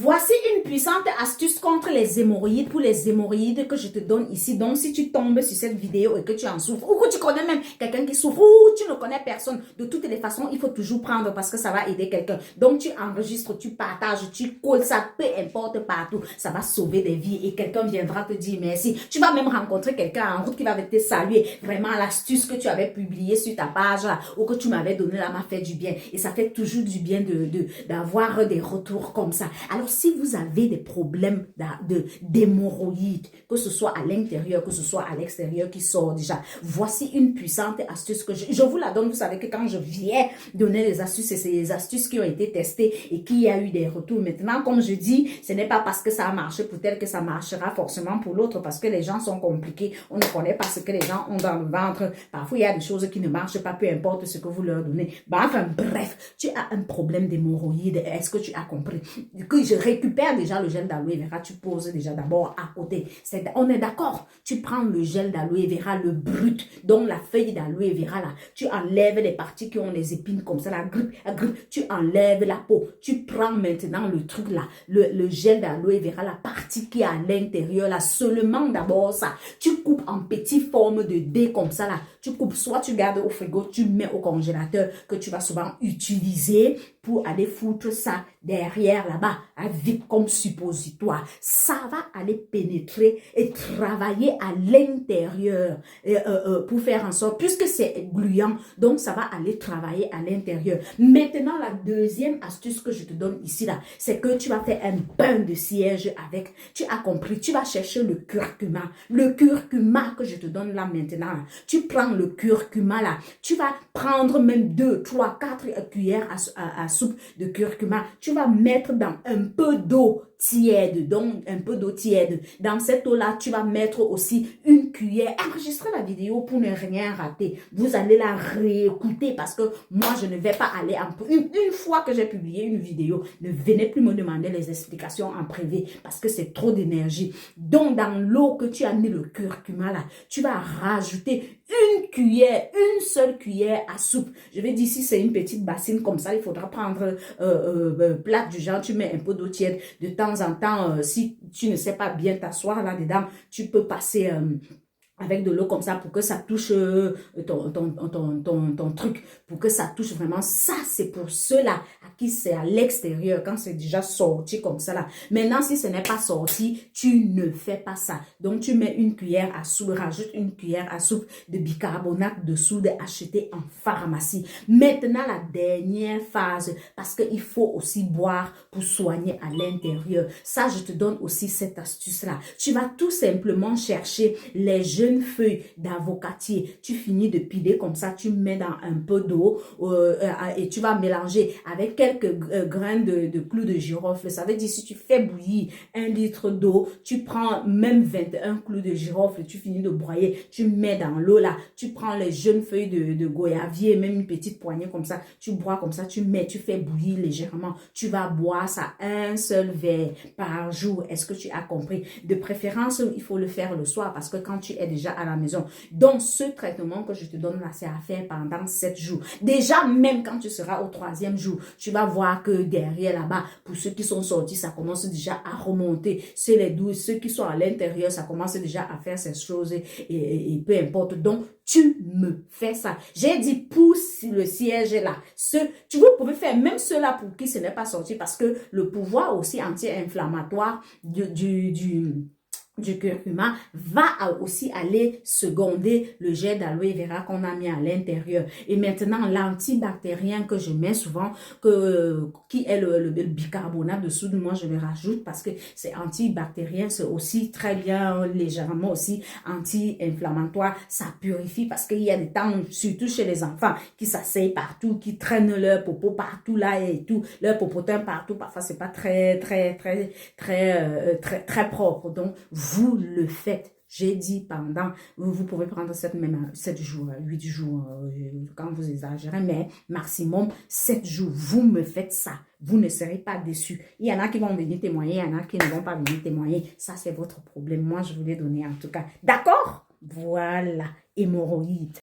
Voici une puissante astuce contre les hémorroïdes, pour les hémorroïdes que je te donne ici. Donc, si tu tombes sur cette vidéo et que tu en souffres, ou que tu connais même quelqu'un qui souffre, ou tu ne connais personne, de toutes les façons, il faut toujours prendre parce que ça va aider quelqu'un. Donc, tu enregistres, tu partages, tu colles ça, peu importe partout. Ça va sauver des vies et quelqu'un viendra te dire merci. Tu vas même rencontrer quelqu'un en route qui va te saluer. Vraiment, l'astuce que tu avais publiée sur ta page là, ou que tu m'avais donné là m'a fait du bien. Et ça fait toujours du bien d'avoir des retours comme ça. Alors, si vous avez des problèmes d'hémorroïdes, que ce soit à l'intérieur, que ce soit à l'extérieur qui sort déjà, voici une puissante astuce que je vous la donne. Vous savez que quand je viens donner les astuces, c'est les astuces qui ont été testées et qui a eu des retours. Maintenant, comme je dis, ce n'est pas parce que ça a marché pour tel que ça marchera forcément pour l'autre, parce que les gens sont compliqués. On ne connaît pas ce que les gens ont dans le ventre. Parfois, il y a des choses qui ne marchent pas, peu importe ce que vous leur donnez. Enfin, bref, tu as un problème d'hémorroïdes. Est-ce que tu as compris? Que je récupère déjà le gel d'aloe vera, tu poses déjà d'abord à côté. On est d'accord? Tu prends le gel d'aloe vera, le brut, donc la feuille d'aloe vera là, tu enlèves les parties qui ont les épines comme ça, la grippe, tu enlèves la peau. Tu prends maintenant le truc là, le gel d'aloe vera, la partie qui est à l'intérieur là, seulement d'abord ça. Tu coupes en petites formes de dés comme ça là. Tu coupes, soit tu gardes au frigo, tu mets au congélateur que tu vas souvent utiliser pour aller foutre ça derrière là-bas, vite comme suppositoire. Ça va aller pénétrer et travailler à l'intérieur pour faire en sorte, puisque c'est gluant, donc ça va aller travailler à l'intérieur. Maintenant, la deuxième astuce que je te donne ici, là, c'est que tu vas faire un bain de siège avec. Tu as compris, tu vas chercher le curcuma. Le curcuma que je te donne là maintenant, là, tu prends le curcuma là, tu vas prendre même 2, 3, 4 cuillères à soupe de curcuma. Tu vas mettre dans un peu d'eau tiède, donc un peu d'eau tiède. Dans cette eau-là, tu vas mettre aussi une cuillère. Enregistrez la vidéo pour ne rien rater. Vous allez la réécouter parce que moi, je ne vais pas aller une fois que j'ai publié une vidéo, ne venez plus me demander les explications en privé parce que c'est trop d'énergie. Donc, dans l'eau que tu as mis le curcuma là, tu vas rajouter une cuillère, une seule cuillère à soupe. Je vais dire, si c'est une petite bassine comme ça, il faudra prendre plate du genre, tu mets un peu d'eau tiède. De temps en temps, si tu ne sais pas bien t'asseoir là-dedans, tu peux passer avec de l'eau comme ça pour que ça touche ton truc, pour que ça touche vraiment. Ça, c'est pour ceux-là à qui c'est à l'extérieur, quand c'est déjà sorti comme ça là. Maintenant, si ce n'est pas sorti, tu ne fais pas ça. Donc, tu mets une cuillère à soupe, rajoute une cuillère à soupe de bicarbonate de soude acheté en pharmacie. Maintenant, la dernière phase, parce qu'il faut aussi boire pour soigner à l'intérieur. Ça, je te donne aussi cette astuce-là. Tu vas tout simplement chercher les jeunes feuilles d'avocatier. Tu finis de piler comme ça, tu mets dans un peu d'eau et tu vas mélanger avec quelques grains de clous de girofle. Ça veut dire, si tu fais bouillir 1 litre d'eau, tu prends même 21 clous de girofle, tu finis de broyer, tu mets dans l'eau là, tu prends les jeunes feuilles de goyavier, même une petite poignée comme ça, tu bois comme ça, tu fais bouillir légèrement. Tu vas boire ça un seul verre par jour. Est-ce que tu as compris? De préférence, il faut le faire le soir parce que quand tu es déjà à la maison. Donc, ce traitement que je te donne là, c'est à faire pendant 7 jours. Déjà, même quand tu seras au 3e jour, tu vas voir que derrière là-bas, pour ceux qui sont sortis, ça commence déjà à remonter. C'est les doux, ceux qui sont à l'intérieur, ça commence déjà à faire ces choses et peu importe. Donc, tu me fais ça. J'ai dit pousse le siège là. Vous pouvez faire même cela pour qui ce n'est pas sorti parce que le pouvoir aussi anti-inflammatoire du curcuma va aussi aller seconder le gel d'aloe vera qu'on a mis à l'intérieur. Et maintenant, l'antibactérien que je mets souvent, qui est le bicarbonate de soude, moi je le rajoute parce que c'est antibactérien, c'est aussi très bien, légèrement aussi anti-inflammatoire. Ça purifie parce qu'il y a des temps, surtout chez les enfants, qui s'asseyent partout, qui traînent leur popo partout là et tout, leur popotin partout. Parfois, c'est pas très propre. Donc, vous le faites. J'ai dit vous pouvez prendre 7 jours, 8 jours, quand vous exagérez, mais maximum 7 jours. Vous me faites ça. Vous ne serez pas déçus. Il y en a qui vont venir témoigner, il y en a qui ne vont pas venir témoigner. Ça, c'est votre problème. Moi, je vous l'ai donné en tout cas. D'accord? Voilà, hémorroïdes.